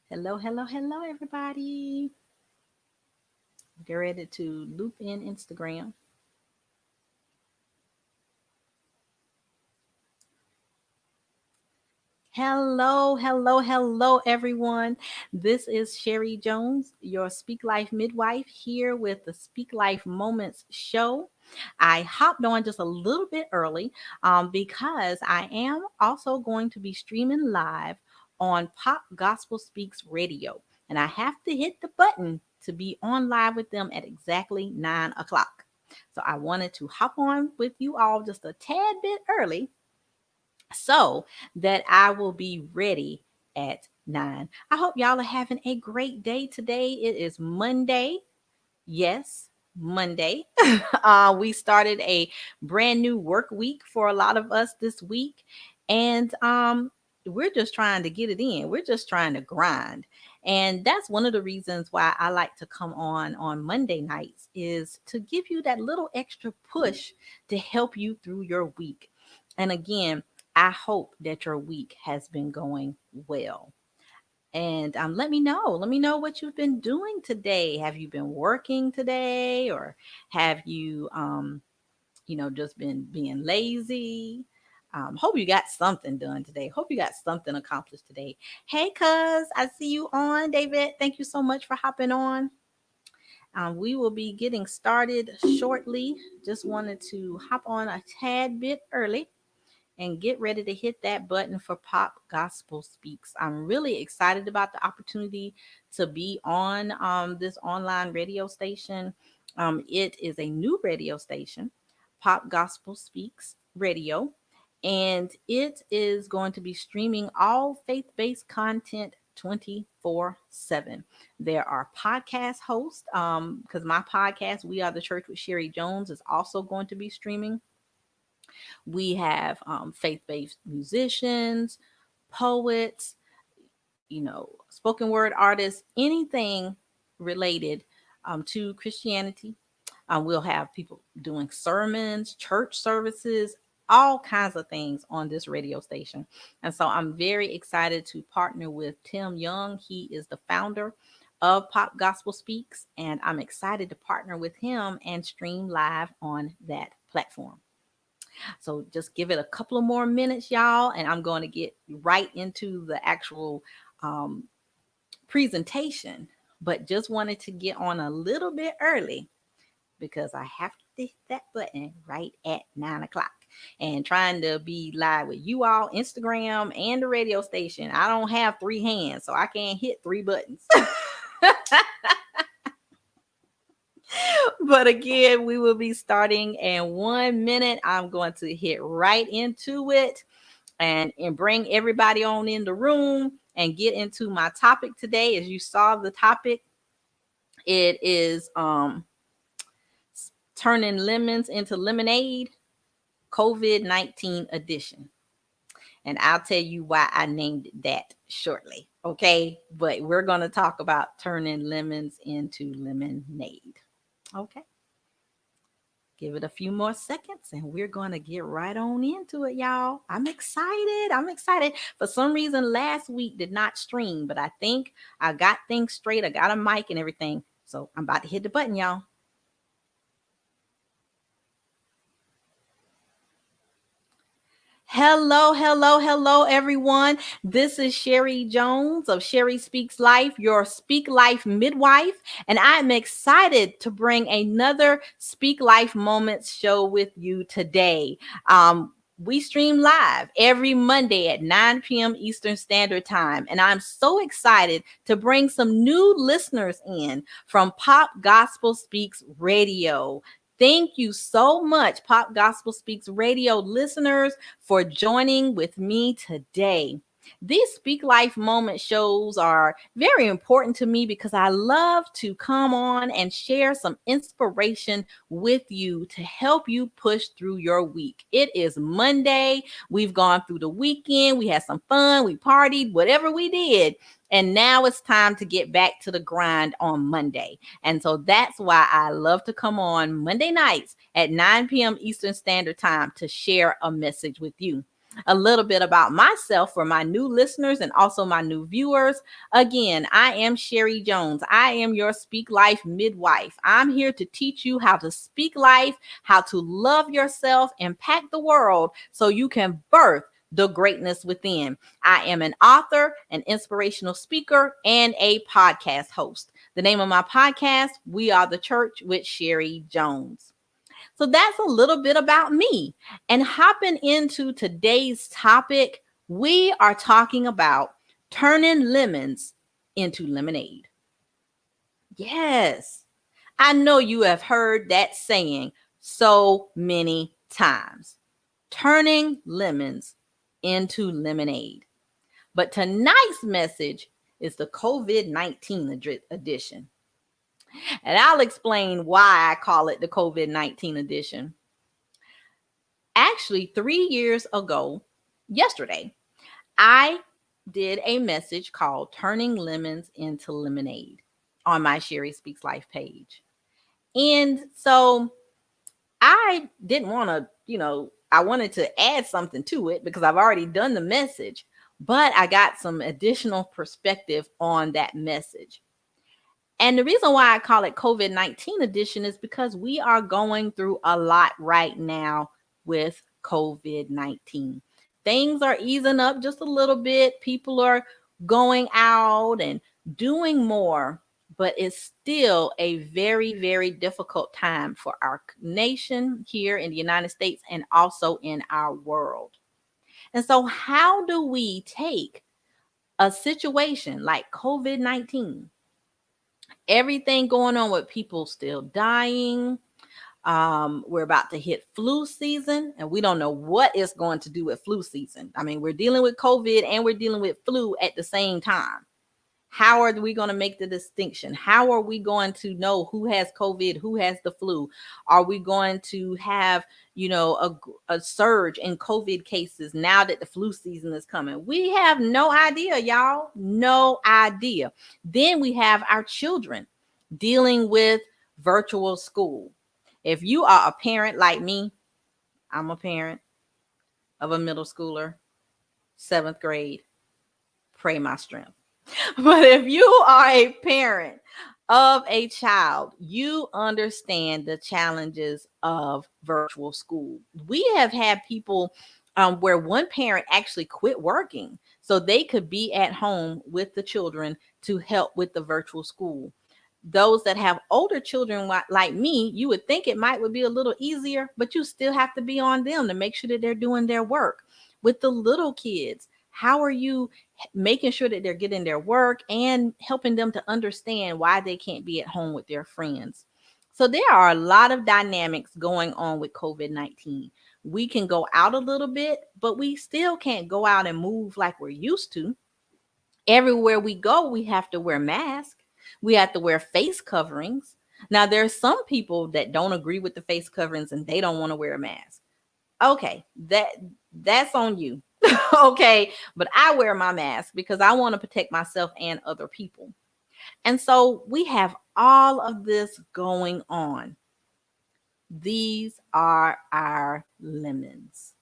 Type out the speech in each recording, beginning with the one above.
Hello, hello, hello, everybody. Get ready to loop in Instagram. Hello, hello, hello, everyone. This is Sherry Jones, your Speak Life midwife, here with the Speak Life Moments show. I hopped on just a little bit early because I am also going to be streaming live on Pop Gospel Speaks Radio. And I have to hit the button to be on live with them at exactly 9 o'clock. So I wanted to hop on with you all just a tad bit early so that I will be ready at 9. I hope y'all are having a great day today. It is Monday. Yes, Monday. We started a brand new work week for a lot of us this week. And we're just trying to get it in. We're just trying to grind. And that's one of the reasons why I like to come on Monday nights is to give you that little extra push to help you through your week. And again, I hope that your week has been going well. And let me know. Let me know what you've been doing today. Have you been working today, or have you, just been being lazy? Hope you got something done today. Hope you got something accomplished today. Hey, cuz, I see you on, David. Thank you so much for hopping on. We will be getting started shortly. Just wanted to hop on a tad bit early and get ready to hit that button for Pop Gospel Speaks. I'm really excited about the opportunity to be on this online radio station. It is a new radio station, Pop Gospel Speaks Radio, and it is going to be streaming all faith based content 24/7. There are podcast hosts because my podcast, We Are the Church with Sherry Jones, is also going to be streaming. We have faith based musicians, poets, spoken word artists, anything related to Christianity. We'll have people doing sermons, church services, all kinds of things on this radio station. And so I'm very excited to partner with Tim Young. He is the founder of Pop Gospel Speaks, and I'm excited to partner with him and stream live on that platform. So just give it a couple of more minutes, y'all, and I'm going to get right into the actual um, presentation. But just wanted to get on a little bit early because I have to hit that button right at 9 o'clock. And trying to be live with you all, Instagram, and the radio station. I don't have three hands, so I can't hit three buttons. But again, we will be starting in 1 minute. I'm going to hit right into it and bring everybody on in the room and get into my topic today. As you saw the topic, it is turning lemons into lemonade, COVID-19 edition. And I'll tell you why I named it that shortly. Okay. But we're going to talk about turning lemons into lemonade. Okay. Give it a few more seconds and we're going to get right on into it, y'all. I'm excited. I'm excited. For some reason, last week did not stream, but I think I got things straight. I got a mic and everything. So I'm about to hit the button, y'all. Hello, hello, hello, everyone. This is Sherry Jones of Sherry Speaks Life, your Speak Life midwife, and I'm excited to bring another Speak Life Moments show with you today. We stream live every Monday at 9 p.m. Eastern Standard Time, and I'm so excited to bring some new listeners in from Pop Gospel Speaks Radio. Thank you so much, Pop Gospel Speaks Radio listeners, for joining with me today. These Speak Life Moment shows are very important to me because I love to come on and share some inspiration with you to help you push through your week. It is Monday. We've gone through the weekend. We had some fun. We partied, whatever we did. And now it's time to get back to the grind on Monday. And so that's why I love to come on Monday nights at 9 p.m. Eastern Standard Time to share a message with you. A little bit about myself for my new listeners and also my new viewers. Again, I am Sherry Jones. I am your Speak Life midwife. I'm here to teach you how to speak life, how to love yourself, impact the world so you can birth the greatness within. I am an author, an inspirational speaker, and a podcast host. The name of my podcast, We Are the Church with Sherry Jones. So that's a little bit about me. And hopping into today's topic, we are talking about turning lemons into lemonade. Yes, I know you have heard that saying so many times. Turning lemons into lemonade. But tonight's message is the COVID-19 edition. And I'll explain why I call it the COVID-19 edition. Actually, 3 years ago, yesterday, I did a message called Turning Lemons into Lemonade on my Sherry Speaks Life page. And so I didn't want to, I wanted to add something to it because I've already done the message, but I got some additional perspective on that message. And the reason why I call it COVID-19 edition is because we are going through a lot right now with COVID-19. Things are easing up just a little bit. People are going out and doing more, but it's still a very, very difficult time for our nation here in the United States and also in our world. And so, how do we take a situation like COVID-19? Everything going on with people still dying. We're about to hit flu season, and we don't know what it's going to do with flu season. I mean, we're dealing with COVID and we're dealing with flu at the same time. How are we going to make the distinction? How are we going to know who has COVID, who has the flu? Are we going to have, a surge in COVID cases now that the flu season is coming? We have no idea, y'all. No idea. Then we have our children dealing with virtual school. If you are a parent like me, I'm a parent of a middle schooler, 7th grade, pray my strength. But if you are a parent of a child, you understand the challenges of virtual school. We have had people where one parent actually quit working so they could be at home with the children to help with the virtual school. Those that have older children like me, you would think it would be a little easier, but you still have to be on them to make sure that they're doing their work. With the little kids, how are you making sure that they're getting their work and helping them to understand why they can't be at home with their friends? So there are a lot of dynamics going on with COVID-19. We can go out a little bit, but we still can't go out and move like we're used to. Everywhere we go, we have to wear masks. We have to wear face coverings. Now, there's some people that don't agree with the face coverings and they don't want to wear a mask. Okay, that's on you. Okay, but I wear my mask because I want to protect myself and other people. And so we have all of this going on. These are our lemons.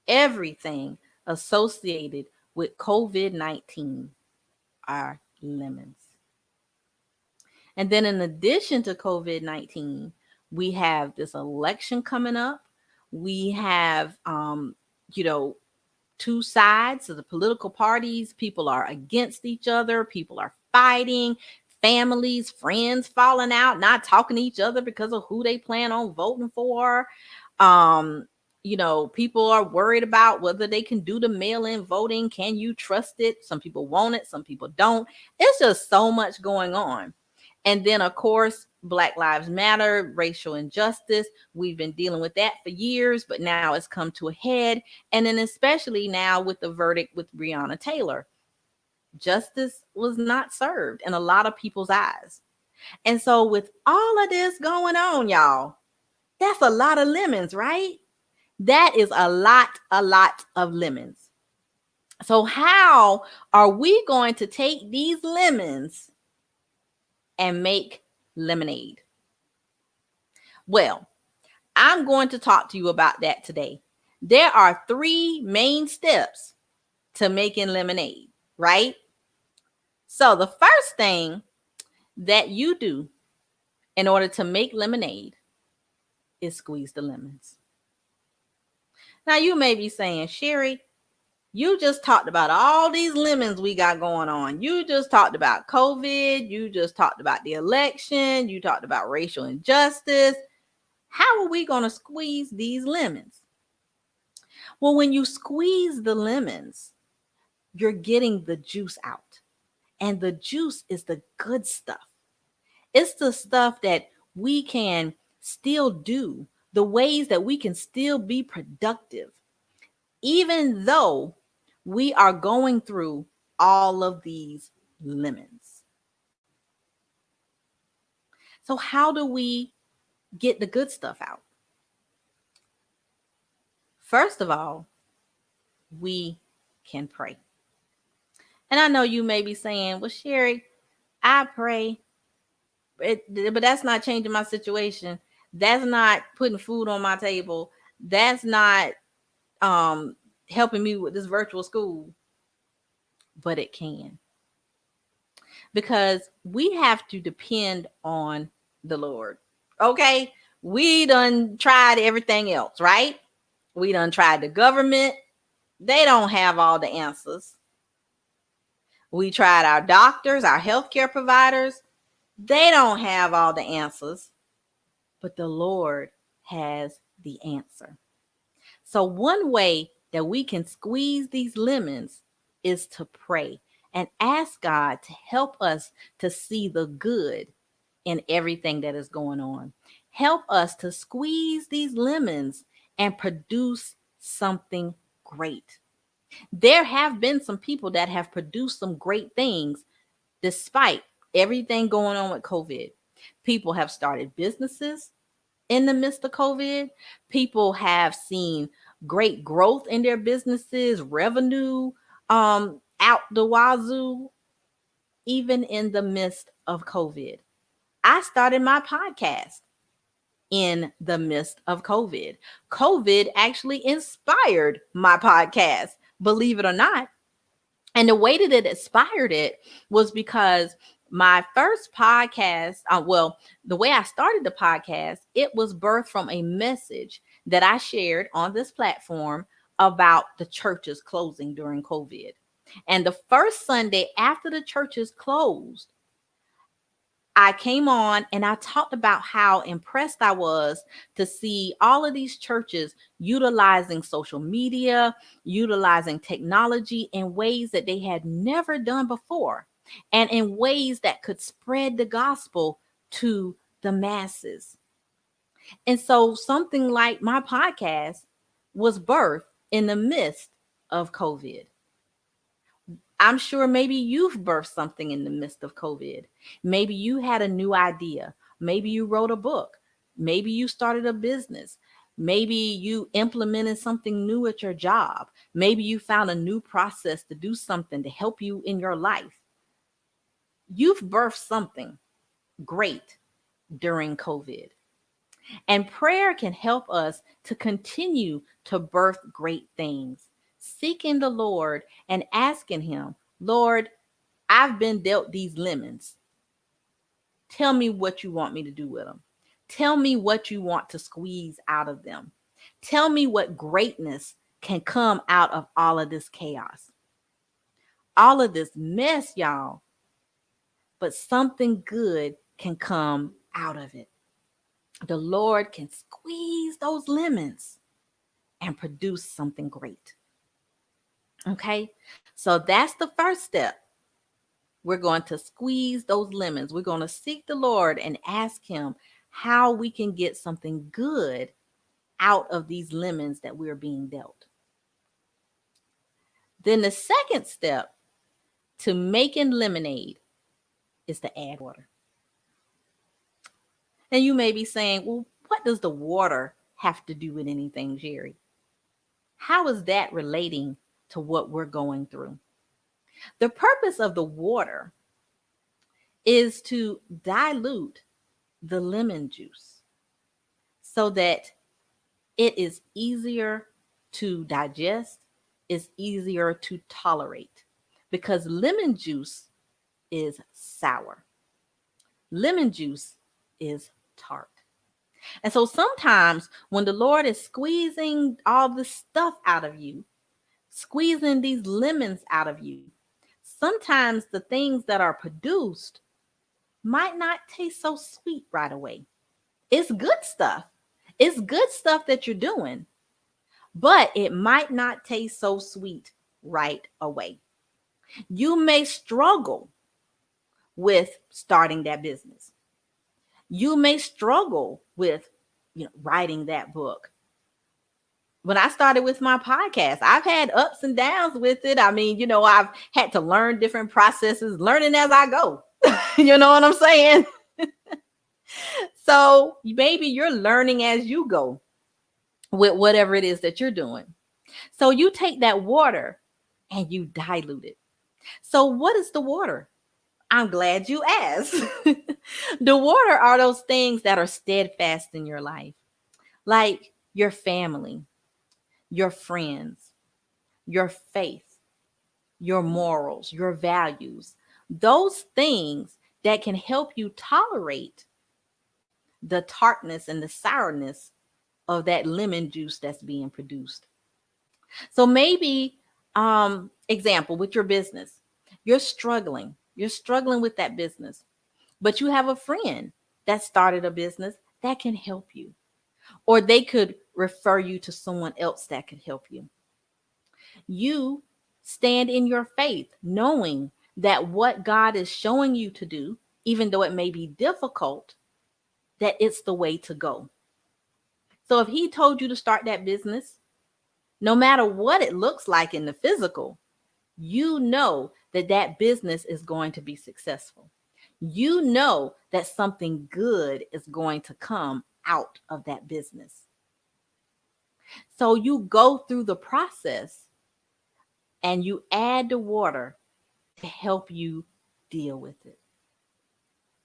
Everything associated with COVID-19 are lemons. And then in addition to COVID-19, we have this election coming up. We have, two sides of the political parties. People are against each other. People are fighting. Families, friends falling out, not talking to each other because of who they plan on voting for. People are worried about whether they can do the mail-in voting. Can you trust it? Some people want it, some people don't. It's just so much going on. And then, of course, Black Lives Matter, racial injustice. We've been dealing with that for years, but now it's come to a head. And then especially now with the verdict with Breonna Taylor, justice was not served in a lot of people's eyes. And so with all of this going on, y'all, that's a lot of lemons, right? That is a lot of lemons. So how are we going to take these lemons and make lemonade? Well, I'm going to talk to you about that today. There are three main steps to making lemonade, right? So the first thing that you do in order to make lemonade is squeeze the lemons. Now you may be saying, Sherry, you just talked about all these lemons we got going on. You just talked about COVID. You just talked about the election. You talked about racial injustice. How are we going to squeeze these lemons? Well, when you squeeze the lemons, you're getting the juice out. And the juice is the good stuff. It's the stuff that we can still do, the ways that we can still be productive, even though we are going through all of these lemons. So, how do we get the good stuff out? First of all, we can pray. And I know you may be saying, well, Sherry, I pray, but that's not changing my situation. That's not putting food on my table. That's not um, helping me with this virtual school. But it can. Because we have to depend on the Lord. Okay? We done tried everything else, right? We done tried the government. They don't have all the answers. We tried our doctors, our healthcare providers. They don't have all the answers. But the Lord has the answer. So one way that we can squeeze these lemons is to pray and ask God to help us to see the good in everything that is going on. Help us to squeeze these lemons and produce something great. There have been some people that have produced some great things despite everything going on with COVID. People have started businesses in the midst of COVID. People have seen great growth in their businesses, revenue out the wazoo, even in the midst of COVID. I started my podcast in the midst of COVID. COVID actually inspired my podcast, believe it or not. And the way that it inspired it was because my first podcast, the way I started the podcast, it was birthed from a message that I shared on this platform about the churches closing during COVID. And the first Sunday after the churches closed, I came on and I talked about how impressed I was to see all of these churches utilizing social media, utilizing technology in ways that they had never done before, and in ways that could spread the gospel to the masses. And so something like my podcast was birthed in the midst of COVID. I'm sure maybe you've birthed something in the midst of COVID. Maybe you had a new idea. Maybe you wrote a book. Maybe you started a business. Maybe you implemented something new at your job. Maybe you found a new process to do something to help you in your life. You've birthed something great during COVID. And prayer can help us to continue to birth great things, seeking the Lord and asking Him, Lord, I've been dealt these lemons. Tell me what you want me to do with them. Tell me what you want to squeeze out of them. Tell me what greatness can come out of all of this chaos, all of this mess, y'all. But something good can come out of it. The Lord can squeeze those lemons and produce something great. Okay, so that's the first step. We're going to squeeze those lemons. We're going to seek the Lord and ask Him how we can get something good out of these lemons that we're being dealt. Then the second step to making lemonade is to add water. And you may be saying, well, what does the water have to do with anything, Jerry? How is that relating to what we're going through? The purpose of the water is to dilute the lemon juice so that it is easier to digest, it's easier to tolerate because lemon juice is sour. Lemon juice is tart. And so sometimes when the Lord is squeezing all the stuff out of you, squeezing these lemons out of you, sometimes the things that are produced might not taste so sweet right away. It's good stuff. It's good stuff that you're doing, but it might not taste so sweet right away. You may struggle with starting that business. You may struggle with, writing that book. When I started with my podcast, I've had ups and downs with it. I mean, I've had to learn different processes, learning as I go. You know what I'm saying? So maybe you're learning as you go with whatever it is that you're doing. So you take that water and you dilute it. So what is the water? I'm glad you asked. The water are those things that are steadfast in your life, like your family, your friends, your faith, your morals, your values, those things that can help you tolerate the tartness and the sourness of that lemon juice that's being produced. So maybe, example with your business, you're struggling with that business, but you have a friend that started a business that can help you, or they could refer you to someone else that could help you. You stand in your faith, knowing that what God is showing you to do, even though it may be difficult, that it's the way to go. So if he told you to start that business, no matter what it looks like in the physical, you know that that business is going to be successful. You know that something good is going to come out of that business. So you go through the process and you add the water to help you deal with it.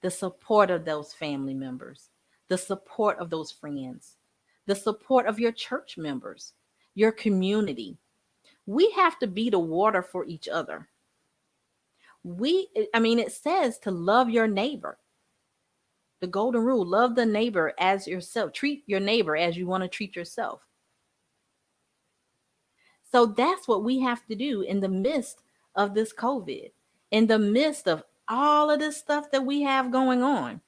The support of those family members, the support of those friends, the support of your church members, your community. We have to be the water for each other. It says to love your neighbor. The golden rule, love the neighbor as yourself. Treat your neighbor as you want to treat yourself. So that's what we have to do in the midst of this COVID, in the midst of all of this stuff that we have going on.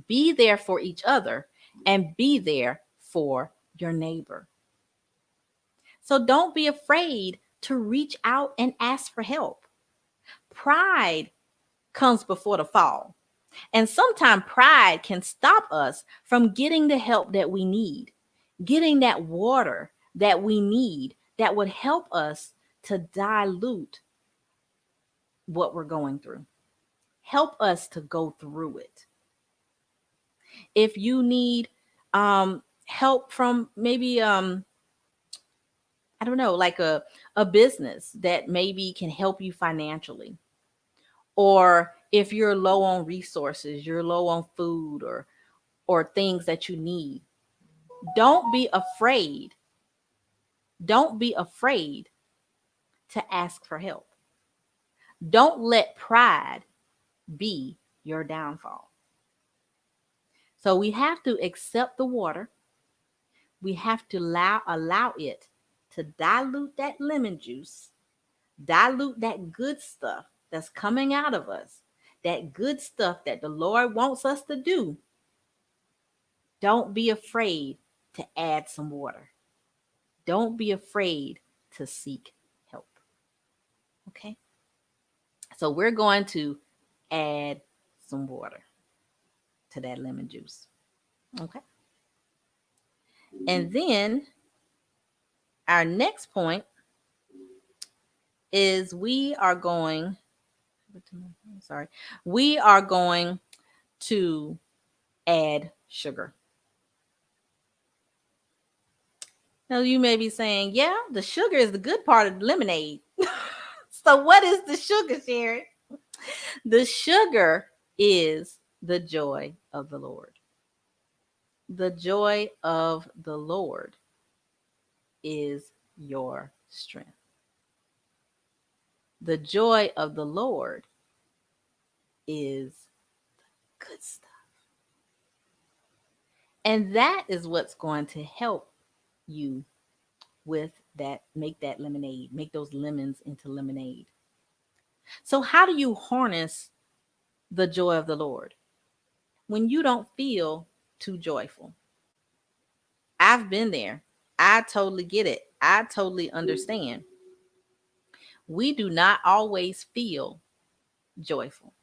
Be there for each other and be there for your neighbor. So don't be afraid to reach out and ask for help. Pride comes before the fall. And sometimes pride can stop us from getting the help that we need, getting that water that we need that would help us to dilute what we're going through, help us to go through it. If you need help from maybe, I don't know, like a business that maybe can help you financially, or if you're low on resources, you're low on food or things that you need, don't be afraid. Don't be afraid to ask for help. Don't let pride be your downfall. So we have to accept the water. We have to allow it to dilute that lemon juice, dilute that good stuff that's coming out of us, that good stuff that the Lord wants us to do. Don't be afraid to add some water. Don't be afraid to seek help. Okay? So we're going to add some water to that lemon juice. Okay? And then our next point is we are going to add sugar. Now you may be saying, yeah, the sugar is the good part of the lemonade. So what is the sugar, Sherry? The sugar is the joy of the Lord. The joy of the Lord. is your strength. The joy of the Lord is good stuff. And that is what's going to help you with that, make that lemonade, make those lemons into lemonade. So, how do you harness the joy of the Lord? When you don't feel too joyful. I've been there. I totally get it. I totally understand. We do not always feel joyful.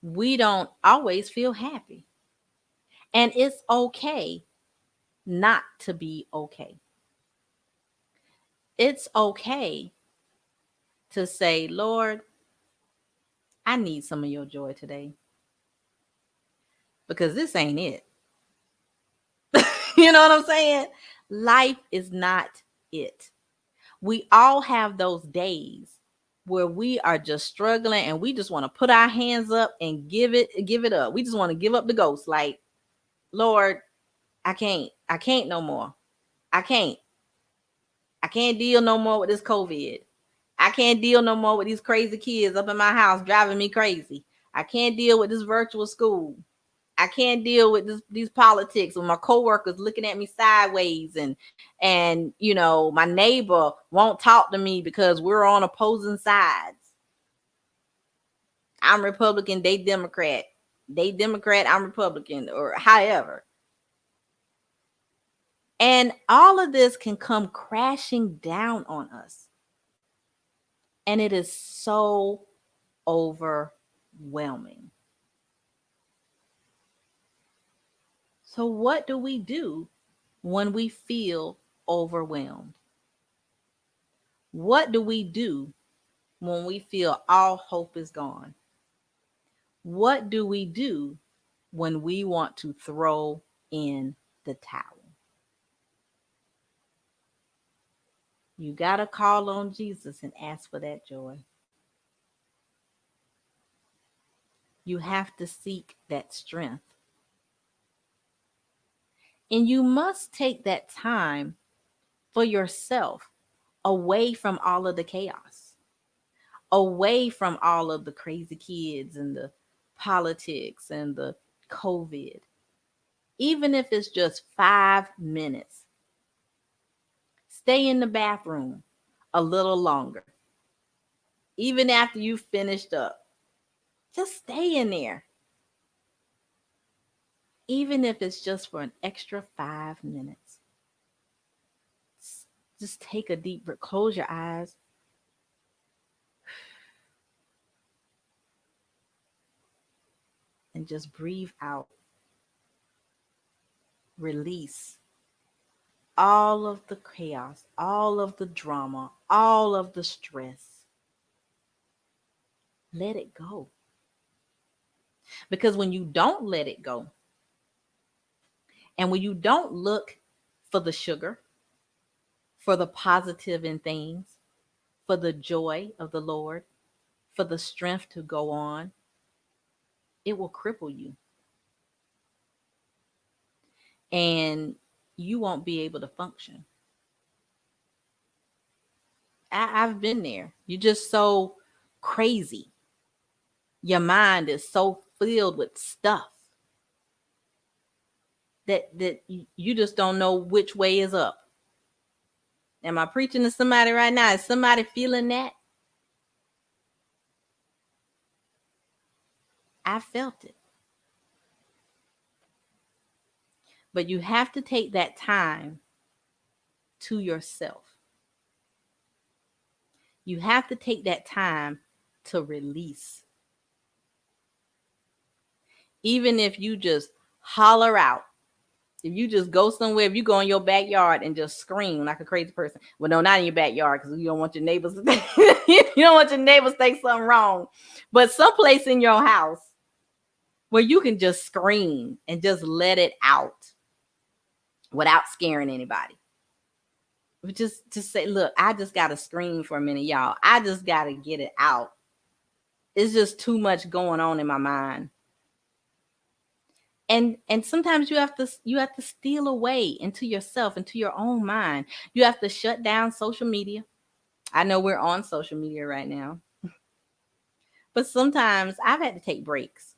We don't always feel happy. And it's okay not to be okay. It's okay to say, Lord, I need some of your joy today because this ain't it. You know what I'm saying? Life is not it. We all have those days where we are just struggling and we just want to put our hands up and give it up. We just want to give up the ghost. Like, Lord, I can't no more. I can't. I can't deal no more with this COVID. I can't deal no more with these crazy kids up in my house driving me crazy. I can't deal with this virtual school. I can't deal with these politics with my coworkers looking at me sideways and my neighbor won't talk to me because we're on opposing sides. I'm Republican, they Democrat. They Democrat, I'm Republican, or however. And all of this can come crashing down on us. And it is so overwhelming. So what do we do when we feel overwhelmed? What do we do when we feel all hope is gone? What do we do when we want to throw in the towel? You got to call on Jesus and ask for that joy. You have to seek that strength. And you must take that time for yourself away from all of the chaos, away from all of the crazy kids and the politics and the COVID. Even if it's just 5 minutes, stay in the bathroom a little longer. Even after you finished up, just stay in there. Even if it's just for an extra 5 minutes. Just take a deep breath. Close your eyes. And just breathe out. Release all of the chaos, all of the drama, all of the stress. Let it go. Because when you don't let it go, and when you don't look for the sugar, for the positive in things, for the joy of the Lord, for the strength to go on, it will cripple you. And you won't be able to function. I've been there. You're just so crazy. Your mind is so filled with stuff that you just don't know which way is up. Am I preaching to somebody right now? Is somebody feeling that? I felt it. But you have to take that time to yourself. You have to take that time to release. Even if you just holler out, if you just go somewhere, if you go in your backyard and just scream like a crazy person. Well, no, not in your backyard because you don't want your neighbors to think, you don't want your neighbors to think something wrong. But someplace in your house where you can just scream and just let it out without scaring anybody. But just say, look, I just got to scream for a minute, y'all. I just got to get it out. It's just too much going on in my mind. And sometimes you have to steal away into yourself, into your own mind. You have to shut down social media. I know we're on social media right now, but sometimes I've had to take breaks.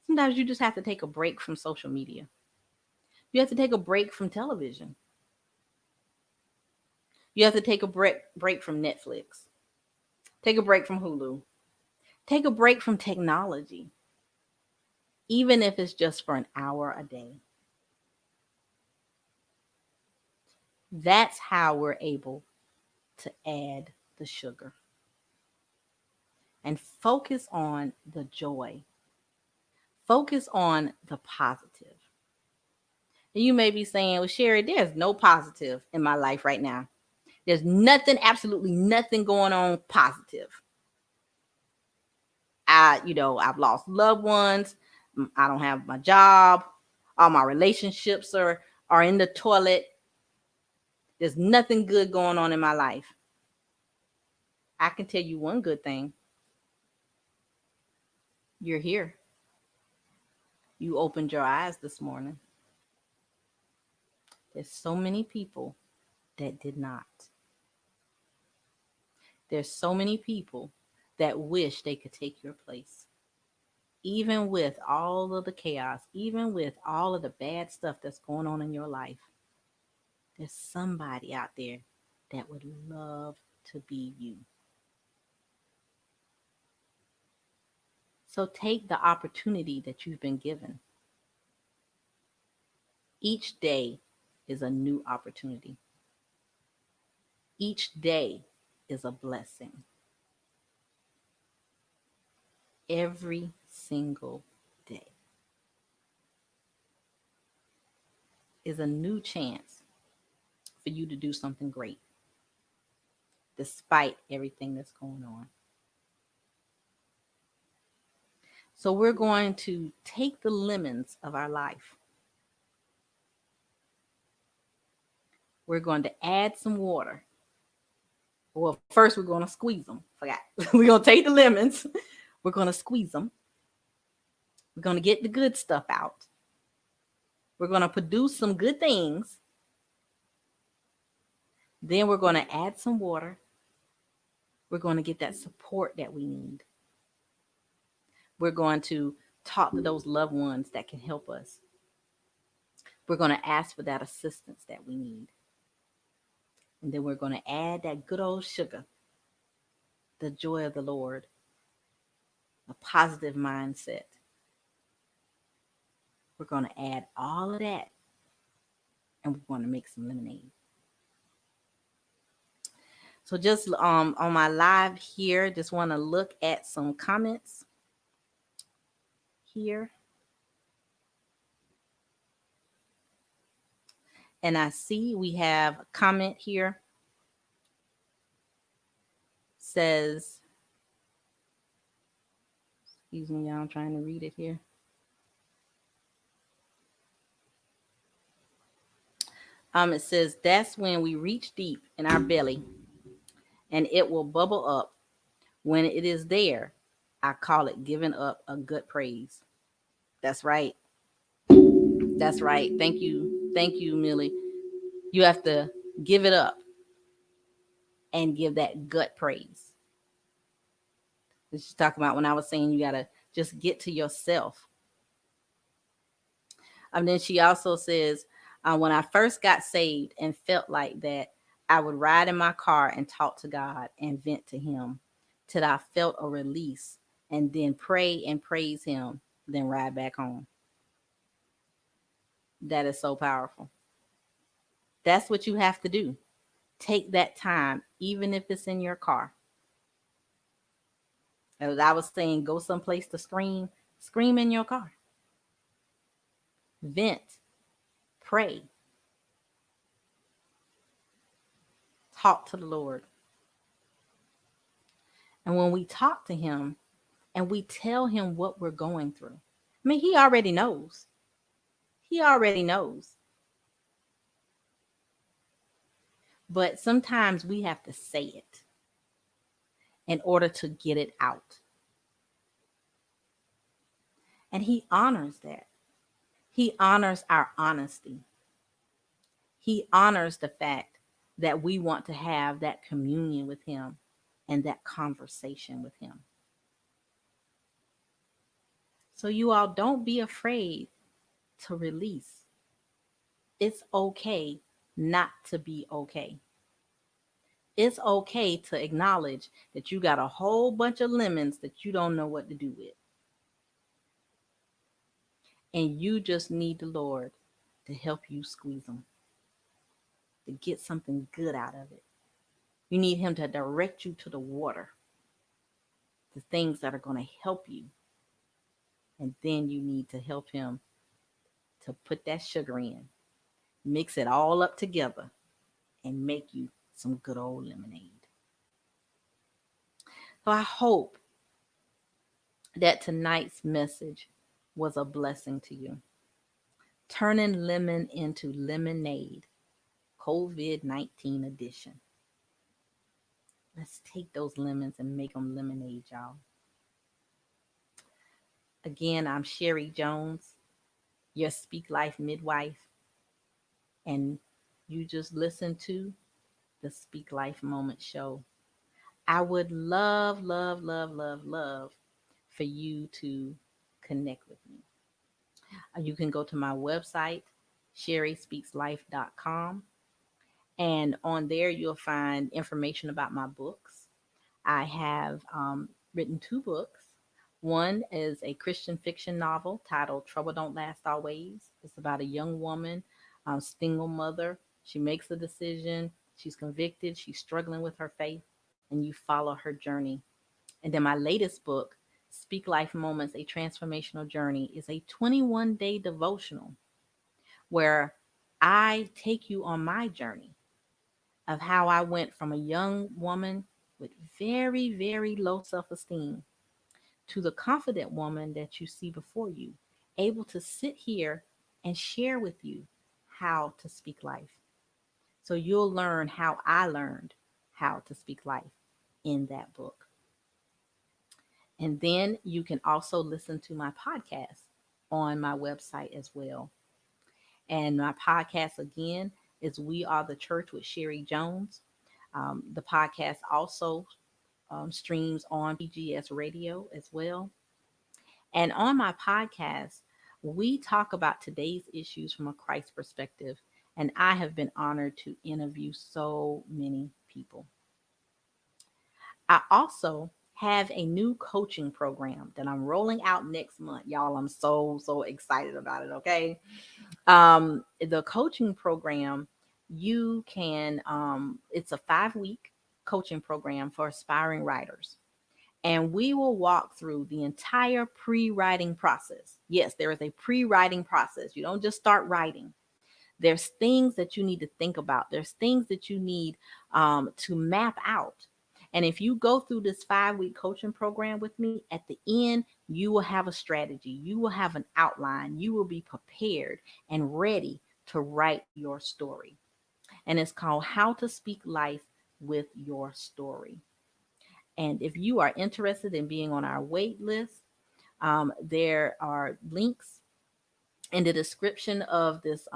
Sometimes you just have to take a break from social media. You have to take a break from television. You have to take a break from Netflix. Take a break from Hulu. Take a break from technology, even if it's just for an hour a day. That's how we're able to add the sugar and focus on the joy. Focus on the positive. And you may be saying, well, Sherry, there's no positive in my life right now. There's nothing, absolutely nothing going on positive. I've lost loved ones. I don't have my job. All my relationships are in the toilet. There's nothing good going on in my life. I can tell you one good thing. You're here. You opened your eyes this morning. There's so many people that did not. There's so many people that wish they could take your place. Even with all of the chaos, even with all of the bad stuff that's going on in your life, there's somebody out there that would love to be you. So take the opportunity that you've been given. Each day is a new opportunity. Each day is a blessing. Every single day is a new chance for you to do something great, despite everything that's going on. So we're going to take the lemons of our life. We're going to add some water. Well, first we're going to squeeze them. Forgot. We're going to take the lemons. We're going to squeeze them. We're going to get the good stuff out. We're going to produce some good things. Then we're going to add some water. We're going to get that support that we need. We're going to talk to those loved ones that can help us. We're going to ask for that assistance that we need. And then we're going to add that good old sugar, the joy of the Lord, a positive mindset. We're going to add all of that, and we're going to make some lemonade. So just on my live here, just want to look at some comments here. And I see we have a comment here. Says, excuse me, y'all, I'm trying to read it here. It says, that's when we reach deep in our belly and it will bubble up. When it is there, I call it giving up a good praise. That's right. That's right. Thank you. Thank you, Millie. You have to give it up and give that gut praise. This is talking about when I was saying you got to just get to yourself. And then she also says, when I first got saved and felt like that, I would ride in my car and talk to God and vent to him till I felt a release and then pray and praise him, then ride back home. That is so powerful. That's what you have to do. Take that time, even if it's in your car. As I was saying, go someplace to scream, scream in your car. Vent, pray, talk to the Lord. And when we talk to him and we tell him what we're going through, I mean, he already knows. He already knows. But sometimes we have to say it in order to get it out. And he honors that. He honors our honesty. He honors the fact that we want to have that communion with him and that conversation with him. So, you all don't be afraid to release. It's okay not to be okay. It's okay to acknowledge that you got a whole bunch of lemons that you don't know what to do with. And you just need the Lord to help you squeeze them, to get something good out of it. You need him to direct you to the water, the things that are going to help you. And then you need to help him to put that sugar in, mix it all up together, and make you some good old lemonade. So I hope that tonight's message was a blessing to you. Turning lemon into lemonade, COVID-19 edition. Let's take those lemons and make them lemonade, y'all. Again, I'm Sherry Jones, your Speak Life midwife, and you just listen to the Speak Life Moment Show. I would love, love, love, love, love for you to connect with me. You can go to my website, sherryspeakslife.com, and on there you'll find information about my books. I have written two books. One is a Christian fiction novel titled Trouble Don't Last Always. It's about a young woman, single mother. She makes a decision. She's convicted. She's struggling with her faith, and you follow her journey. And then my latest book, Speak Life Moments, A Transformational Journey, is a 21-day devotional where I take you on my journey of how I went from a young woman with very, very low self-esteem to the confident woman that you see before you, able to sit here and share with you how to speak life. So you'll learn how I learned how to speak life in that book. And then you can also listen to my podcast on my website as well. And my podcast, again, is We Are the Church with Sherry Jones. The podcast also streams on PGS Radio as well. And on my podcast, we talk about today's issues from a Christ perspective. And I have been honored to interview so many people. I also have a new coaching program that I'm rolling out next month. Y'all, I'm so excited about it, okay? The coaching program, you can, it's a 5-week coaching program for aspiring writers. And we will walk through the entire pre-writing process. Yes, there is a pre-writing process. You don't just start writing. There's things that you need to think about. There's things that you need to map out. And if you go through this 5-week coaching program with me, at the end, you will have a strategy. You will have an outline. You will be prepared and ready to write your story. And it's called How to Speak Life with Your Story. And if you are interested in being on our wait list, there are links in the description of this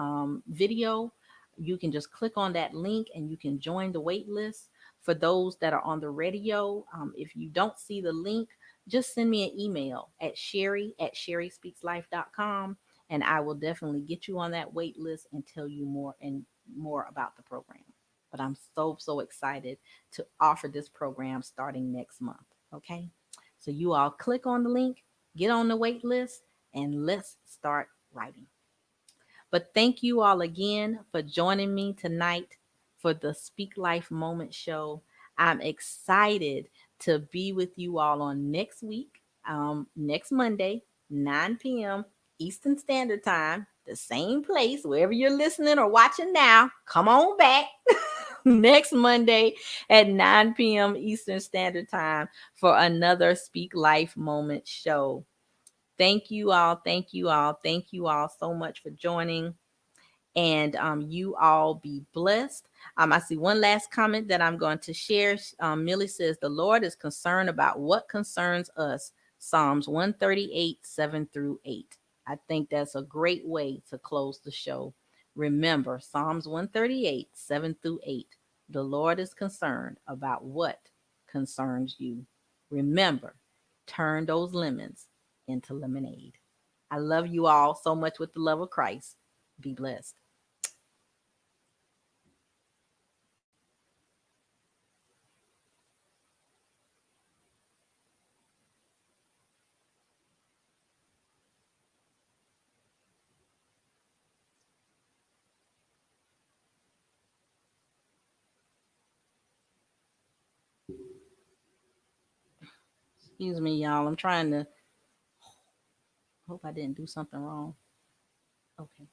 video. You can just click on that link and you can join the wait list. For those that are on the radio, if you don't see the link, just send me an email at sherry@sherryspeakslife.com, and I will definitely get you on that wait list and tell you more about the program. But I'm so excited to offer this program starting next month. Okay, so you all click on the link, get on the wait list, and let's start writing. But thank you all again for joining me tonight for the Speak Life Moment Show. I'm excited to be with you all on next week, next Monday, 9 p.m. Eastern Standard Time, the same place, wherever you're listening or watching now. Come on back next Monday at 9 p.m. Eastern Standard Time for another Speak Life Moment Show. Thank you all. Thank you all. Thank you all so much for joining. And you all be blessed. I see one last comment that I'm going to share. Millie says, the Lord is concerned about what concerns us. Psalms 138, 7 through 8. I think that's a great way to close the show. Remember, Psalms 138, 7 through 8. The Lord is concerned about what concerns you. Remember, turn those lemons into lemonade. I love you all so much with the love of Christ. Be blessed. Excuse me, y'all. I'm trying to hope I didn't do something wrong. Okay.